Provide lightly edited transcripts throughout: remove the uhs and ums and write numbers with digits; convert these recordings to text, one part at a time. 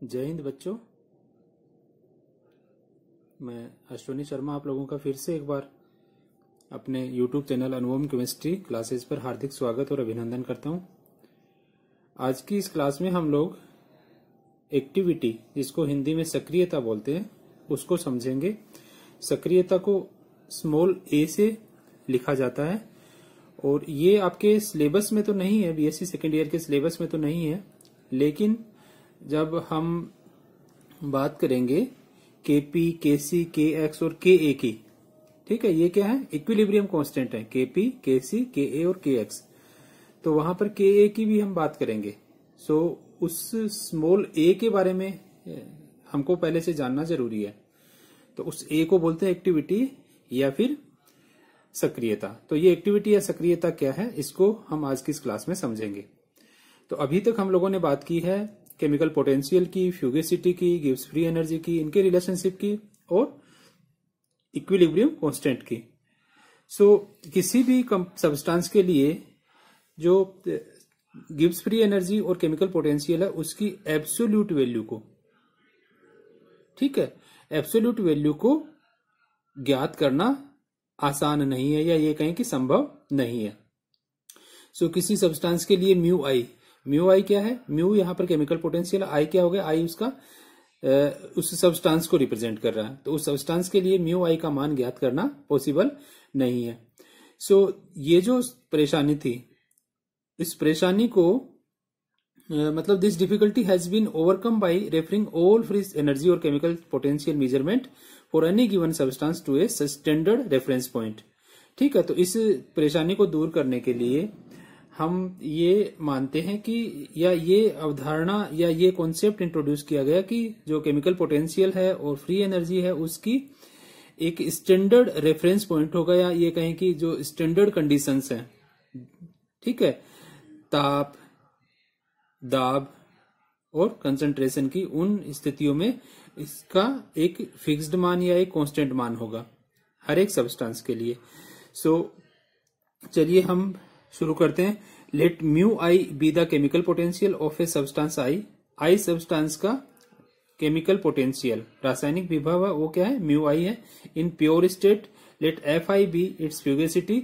जय हिंद बच्चों। मैं अश्विनी शर्मा आप लोगों का फिर से एक बार अपने YouTube चैनल अनुपम केमिस्ट्री क्लासेस पर हार्दिक स्वागत और अभिनंदन करता हूं। आज की इस क्लास में हम लोग एक्टिविटी, जिसको हिंदी में सक्रियता बोलते हैं, उसको समझेंगे। सक्रियता को स्मॉल a से लिखा जाता है और ये आपके सिलेबस में तो नहीं है, बीएससी सेकेंड ईयर के सिलेबस में तो नहीं है, लेकिन जब हम बात करेंगे केपी, केसी, केएक्स और केए की, ठीक है, ये क्या है, इक्विलिब्रियम कांस्टेंट है, केपी, केसी, केए और केएक्स। तो वहां पर केए की भी हम बात करेंगे। सो उस स्मॉल ए के बारे में हमको पहले से जानना जरूरी है। तो उस ए को बोलते हैं एक्टिविटी या फिर सक्रियता। तो ये एक्टिविटी या सक्रियता क्या है, इसको हम आज की इस क्लास में समझेंगे। तो अभी तक हम लोगों ने बात की है केमिकल पोटेंशियल की, फ्यूगेसिटी की, गिब्स फ्री एनर्जी की, इनके रिलेशनशिप की और इक्विलिब्रियम कांस्टेंट की। सो किसी भी सब्सटेंस के लिए जो गिब्स फ्री एनर्जी और केमिकल पोटेंशियल है, उसकी एब्सोल्यूट वैल्यू को, ठीक है, एब्सोल्यूट वैल्यू को ज्ञात करना आसान नहीं है, या ये कहें कि संभव नहीं है। सो किसी सब्सटेंस के लिए म्यू आई क्या है, म्यू यहाँ पर केमिकल पोटेंशियल, आई क्या हो गया, आई उसका उस सब्सटेंस को रिप्रेजेंट कर रहा है। तो उस सब्सटेंस के लिए म्यू आई का मान ज्ञात करना पॉसिबल नहीं है। सो ये जो परेशानी थी, इस परेशानी को मतलब this difficulty has been overcome by referring all free energy और chemical potential measurement for any given substance to a standard reference point. ठीक है, तो इस परेशानी को दूर करने के लिए हम ये मानते हैं कि, या ये अवधारणा या ये कॉन्सेप्ट इंट्रोड्यूस किया गया कि जो केमिकल पोटेंशियल है और फ्री एनर्जी है, उसकी एक स्टैंडर्ड रेफरेंस पॉइंट होगा, या ये कहें कि जो स्टैंडर्ड कंडीशंस हैं, ठीक है, ताप, दाब और कंसंट्रेशन की, उन स्थितियों में इसका एक फिक्स्ड मान या एक कांस्टेंट मान होगा हर एक सब्सटेंस के लिए। सो चलिए हम शुरू करते हैं। Let mu I be the chemical potential of a substance I substance का केमिकल पोटेंशियल, रासायनिक विभव है, वो क्या है, म्यू आई है। In pure state let F I be its fugacity,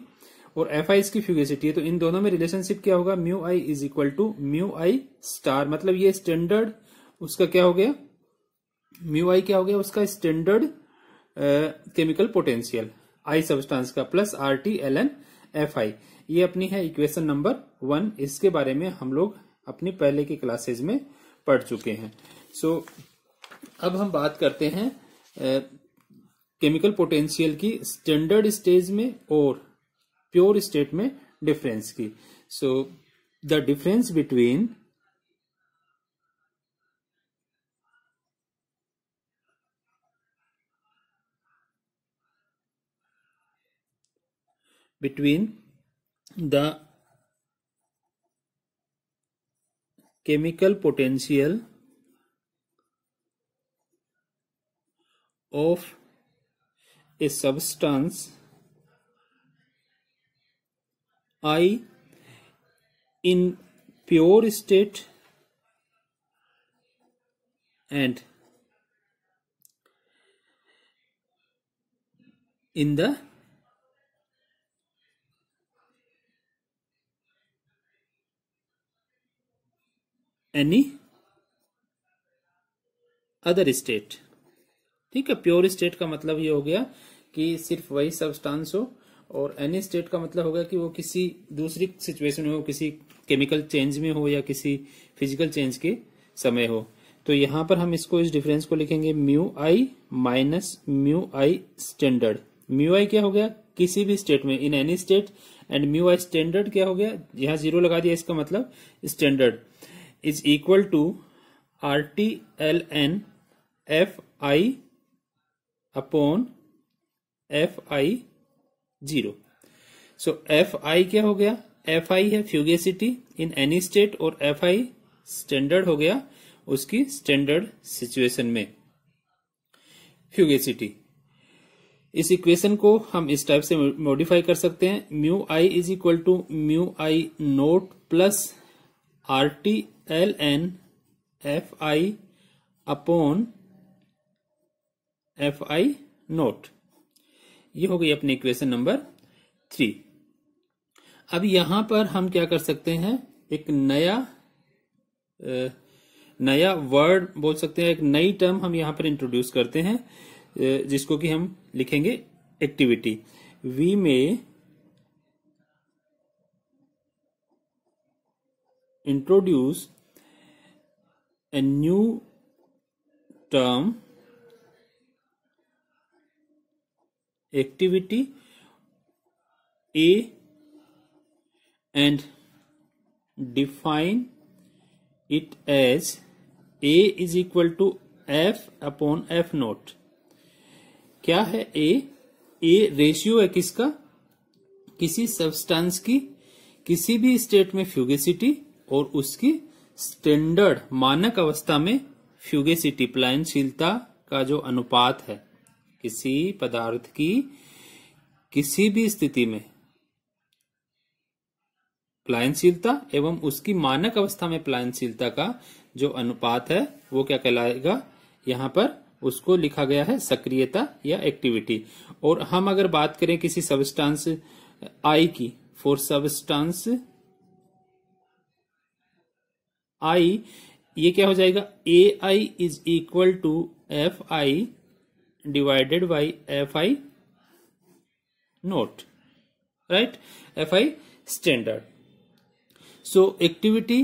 और एफ आई इसकी फ्यूगेसिटी है। तो इन दोनों में रिलेशनशिप क्या होगा, mu i is equal to mu i star, मतलब ये स्टैंडर्ड उसका क्या हो गया, म्यू आई क्या हो गया, उसका standard chemical potential I substance का, plus R T L N F I. ये अपनी है इक्वेशन नंबर 1। इसके बारे में हम लोग अपनी पहले की क्लासेज में पढ़ चुके हैं। सो अब हम बात करते हैं केमिकल पोटेंशियल की स्टैंडर्ड स्टेज में और प्योर स्टेट में डिफरेंस की। So the difference between the chemical potential of a substance I in pure state and in the any other state. ठीक है, प्योर स्टेट का मतलब ये हो गया कि सिर्फ वही सब्सटेंस हो, और एनी स्टेट का मतलब होगा कि वो किसी दूसरी सिचुएशन में हो, किसी केमिकल चेंज में हो या किसी फिजिकल चेंज के समय हो। तो यहां पर हम इसको, इस डिफरेंस को लिखेंगे mu I minus mu I standard. Mu I क्या हो गया, किसी भी स्टेट में, in any state, and mu I standard क्या हो गया, यहां 0 लगा दिया, इसका मतलब standard, is equal to RTLN FI upon FI0। So FI क्या हो गया, FI है फ्यूगेसिटी इन एनी स्टेट, और FI स्टैंडर्ड हो गया उसकी स्टैंडर्ड सिचुएशन में फ्यूगेसिटी। इस इक्वेशन को हम इस टाइप से मॉडिफाई कर सकते हैं, mu i is equal to mu i nought plus RTLN FI upon F I nought. ये हो गई अपनी इक्वेशन नंबर 3। अब यहां पर हम क्या कर सकते हैं, एक नया वर्ड बोल सकते हैं, एक नई टर्म हम यहां पर इंट्रोड्यूस करते हैं, जिसको कि हम लिखेंगे एक्टिविटी। वी में introduce a new term activity A and define it as A is equal to F upon F naught। क्या है A? A रेशियो है किसका? किसी सब्सटेंस की किसी भी स्टेट में फ्यूगेसिटी और उसकी स्टैंडर्ड मानक अवस्था में फ्यूगेसिटी प्लायनशीलता का जो अनुपात है, किसी पदार्थ की किसी भी स्थिति में प्लायनशीलता एवं उसकी मानक अवस्था में प्लायनशीलता का जो अनुपात है वो क्या कहलाएगा, यहां पर उसको लिखा गया है सक्रियता या एक्टिविटी। और हम अगर बात करें किसी सब्सटेंस आई की, फॉर सब्सटेंस आई, ये क्या हो जाएगा, A I is equal to F I divided by F I nought, right, F I standard. So activity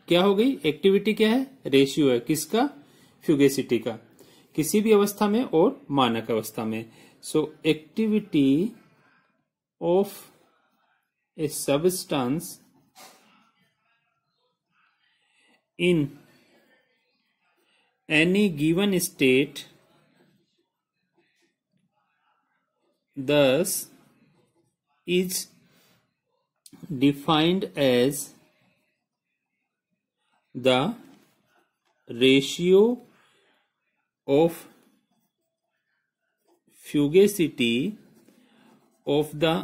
क्या हो गई, एक्टिविटी क्या है, रेशियो है किसका, फ्यूगेसिटी का, किसी भी अवस्था में और मानक अवस्था में। सो activity of a substance in any given state thus is defined as the ratio of fugacity of the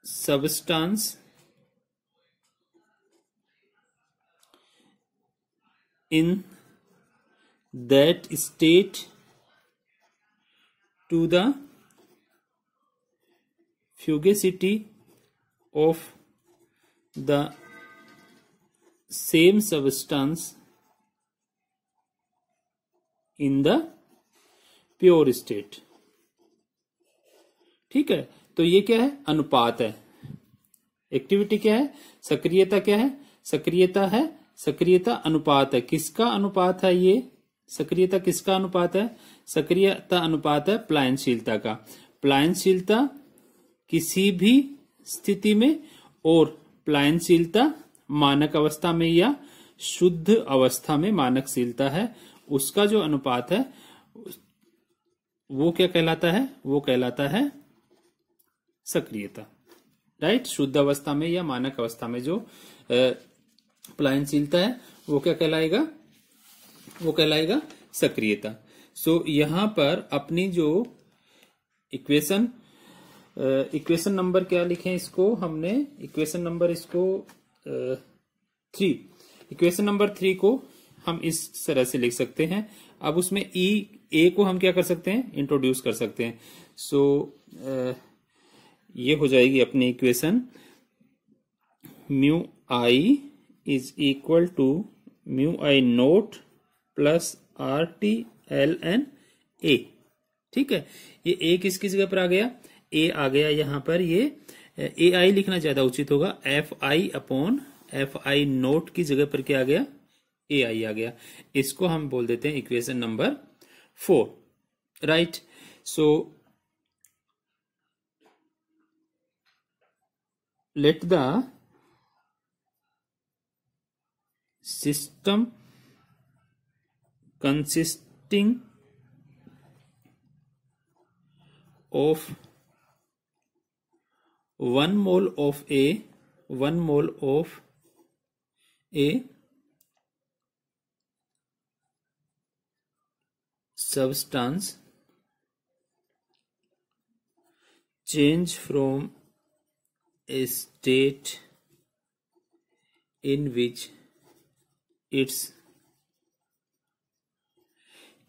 substance in that state to the fugacity of the same substance in the pure state। ठीक है, तो ये क्या है, अनुपात है। Activity क्या है, सक्रियता क्या है, सक्रियता है, सक्रियता अनुपात है। किसका अनुपात है ये, सक्रियता किसका अनुपात है, सक्रियता अनुपात है प्लायनशीलता का। प्लायनशीलता किसी भी स्थिति में और प्लायनशीलता मानक अवस्था में या शुद्ध अवस्था में मानकशीलता है, उसका जो अनुपात है वो क्या कहलाता है, वो कहलाता है सक्रियता, राइट। शुद्ध अवस्था में या मानक अवस्था में जो प्लायनशीलता है वो क्या कहलाएगा, वो कहलाएगा सक्रियता। सो यहां पर अपनी जो इक्वेशन नंबर क्या लिखें इसको, हमने इक्वेशन नंबर इसको 3, इक्वेशन नंबर 3 को हम इस तरह से लिख सकते हैं। अब उसमें ए को हम क्या कर सकते हैं, इंट्रोड्यूस कर सकते हैं। सो ये हो जाएगी अपनी equation, mu i is equal to mu i nought plus R T L N A. ठीक है, ये ए किसकी जगह पर आ गया, ए आ गया यहां पर, ये ए आई लिखना ज्यादा उचित होगा। F I upon F I note की जगह पर क्या आ गया, ए आई आ गया। इसको हम बोल देते हैं equation number 4, right. So let the system consisting of 1 mole of a substance change from a state in which its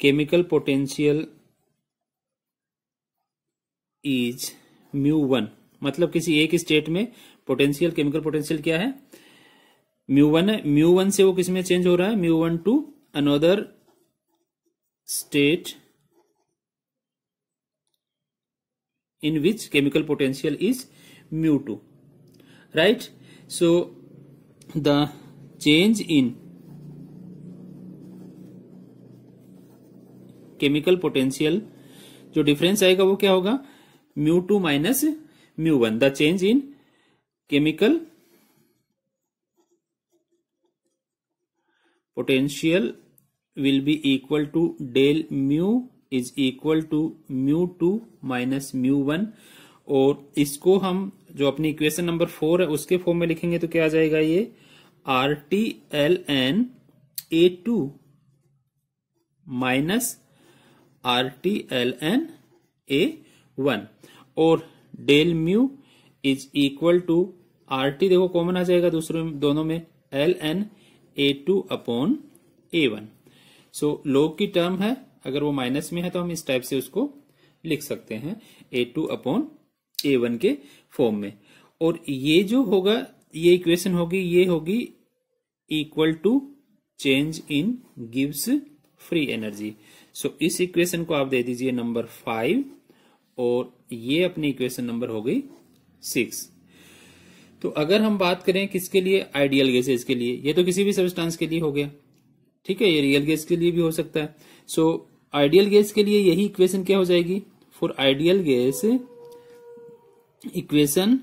chemical potential is μ1। मतलब किसी एक स्टेट में पोटेंशियल, केमिकल पोटेंशियल क्या है, μ1 है। μ1 से वो किसमें चेंज हो रहा है, μ1 to another state in which chemical potential is μ2, right? So the change in chemical potential, जो डिफरेंस आएगा वो क्या होगा, μ2 minus μ1। The change in chemical potential will be equal to del mu is equal to μ2 minus μ1। और इसको हम जो अपनी इक्वेशन नंबर 4 है उसके फॉर्म में लिखेंगे तो क्या आ जाएगा, ये RTLN A2 minus RTLN A1। और del mu is equal to RT, देखो कॉमन आ जाएगा दूसरे दोनों में, LN A2 अपॉन A1। सो लॉग की टर्म है, अगर वो माइनस में है तो हम इस टाइप से उसको लिख सकते हैं A2 अपॉन A1 के फॉर्म में। और ये जो होगा, ये इक्वेशन होगी, ये होगी इक्वल टू चेंज इन गिव्स फ्री एनर्जी। सो इस इक्वेशन को आप दे दीजिए नंबर 5 और ये अपनी इक्वेशन नंबर हो गई 6। तो अगर हम बात करें किसके लिए, आइडियल गैसेज के लिए, ये तो किसी भी सब्सटेंस के लिए हो गया, ठीक है, ये रियल गैस के लिए भी हो सकता है। सो आइडियल गैस के लिए यही इक्वेशन क्या हो जाएगी, for ideal gas equation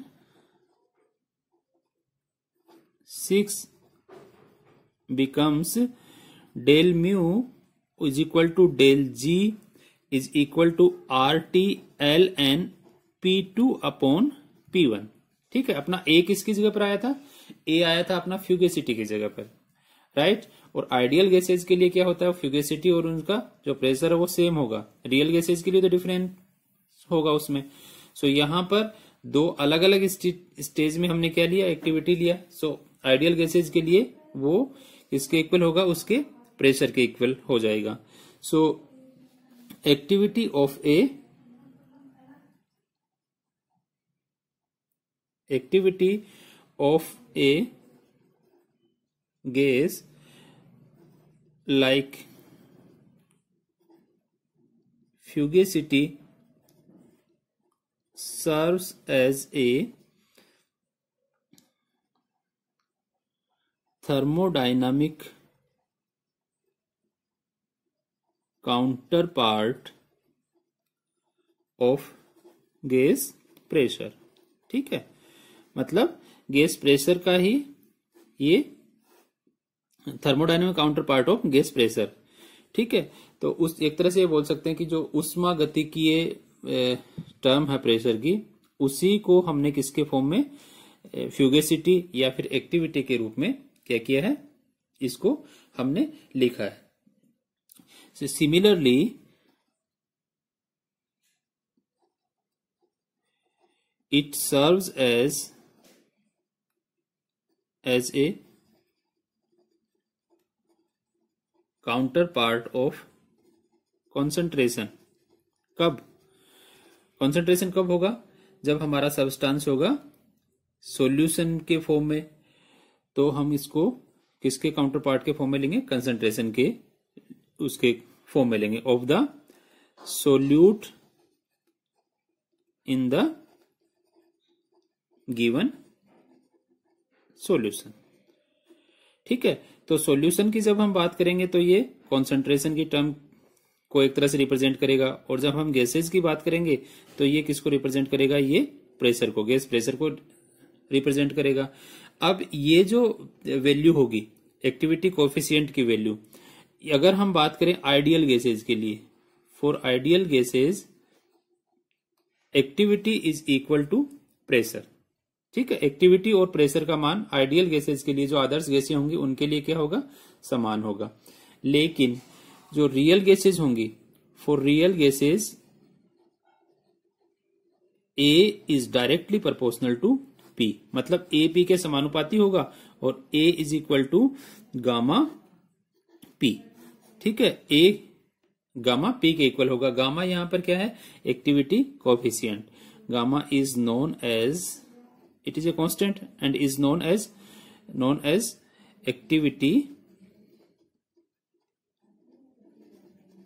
6 becomes del mu is equal to del G is equal to RTLN P2 upon P1। ठीक है, अपना A किसकी जगह पर आया था, A आया था अपना फ्यूगेसिटी की जगह पर, राइट। और आइडियल गैसेज के लिए क्या होता है, फ्यूगेसिटी और उनका जो प्रेशर है वो सेम होगा, रियल गैसेज के लिए तो डिफरेंट होगा उसमें। सो यहां पर दो अलग अलग स्टेज में हमने क्या लिया, एक्टिविटी लिया। सो आइडियल गैसेज के लिए वो किसके इक्वल होगा, उसके प्रेशर के इक्वल हो जाएगा। सो activity of A gas like fugacity serves as a thermodynamic counterpart of gas pressure। ठीक है, मतलब गैस प्रेशर का ही ये thermodynamic counter part of gas pressure. ठीक है, तो उस एक तरह से ये बोल सकते हैं कि जो उष्मागतिकीय टर्म है प्रेशर की, उसी को हमने किसके फॉर्म में, फ्यूगेसिटी या फिर एक्टिविटी के रूप में क्या किया है, इसको हमने लिखा है। Similarly it serves as a counterpart of concentration. कब कॉन्सेंट्रेशन कब होगा, जब हमारा सब्सटेंस होगा सॉल्यूशन के फॉर्म में, तो हम इसको किसके काउंटर पार्ट के फॉर्म में लेंगे, कंसंट्रेशन के उसके फॉर्म में लेंगे, of the solute in the given solution. ठीक है, तो सॉल्यूशन की जब हम बात करेंगे तो ये कॉन्सेंट्रेशन की टर्म को एक तरह से रिप्रेजेंट करेगा, और जब हम गैसेज की बात करेंगे तो ये किसको रिप्रेजेंट करेगा, ये प्रेशर को, गैस प्रेशर को रिप्रेजेंट करेगा। अब ये जो वैल्यू होगी एक्टिविटी कोएफिशिएंट की वैल्यू, अगर हम बात करें आइडियल गैसेज के लिए, for ideal gases activity is equal to pressure. ठीक है, एक्टिविटी और प्रेशर का मान आइडियल गैसेज के लिए, जो आदर्श गैसें होंगी उनके लिए क्या होगा, समान होगा। लेकिन जो रियल गैसेज होंगी, for real gases A is directly proportional to P, मतलब ए पी के समानुपाती होगा, और A is equal to gamma P. ठीक है, ए गामा पी के इक्वल होगा। गामा यहां पर क्या है, activity coefficient. Gamma is known as, it is a constant and is known as activity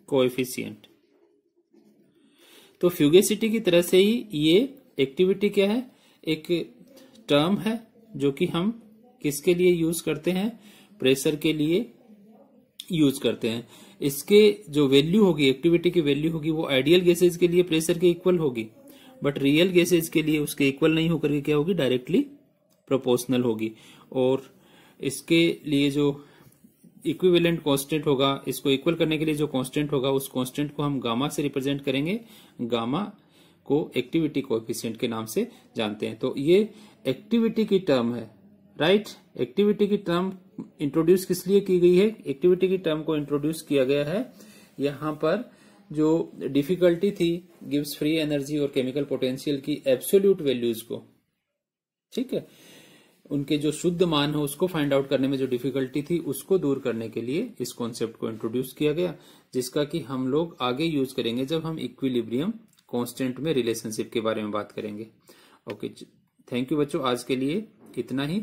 coefficient. तो फ्यूगेसिटी की तरह से ही ये एक्टिविटी क्या है, एक टर्म है जो कि हम किसके लिए यूज करते हैं, प्रेशर के लिए यूज करते हैं। इसके जो वैल्यू होगी, एक्टिविटी की वैल्यू होगी, वो आइडियल गैसेज के लिए प्रेशर के इक्वल होगी, बट रियल गैसेज के लिए उसके इक्वल नहीं होकर के क्या होगी, डायरेक्टली प्रोपोर्शनल होगी। और इसके लिए जो इक्विवेलेंट कांस्टेंट होगा, इसको इक्वल करने के लिए जो कांस्टेंट होगा, उस कांस्टेंट को हम गामा से रिप्रेजेंट करेंगे। गामा को एक्टिविटी कोएफिशिएंट के नाम से जानते हैं। तो ये एक्टिविटी की टर्म है, राइट। एक्टिविटी की टर्म इंट्रोड्यूस किस लिए की गई है, एक्टिविटी की टर्म को इंट्रोड्यूस किया गया है यहां पर जो डिफिकल्टी थी गिव्स फ्री एनर्जी और केमिकल पोटेंशियल की एब्सोल्यूट वैल्यूज को, ठीक है, उनके जो शुद्ध मान है उसको फाइंड आउट करने में जो डिफिकल्टी थी उसको दूर करने के लिए इस कॉन्सेप्ट को इंट्रोड्यूस किया गया, जिसका कि हम लोग आगे यूज करेंगे जब हम इक्विलिब्रियम कांस्टेंट में रिलेशनशिप के बारे में बात करेंगे। ओके, थैंक यू बच्चों, आज के लिए इतना ही।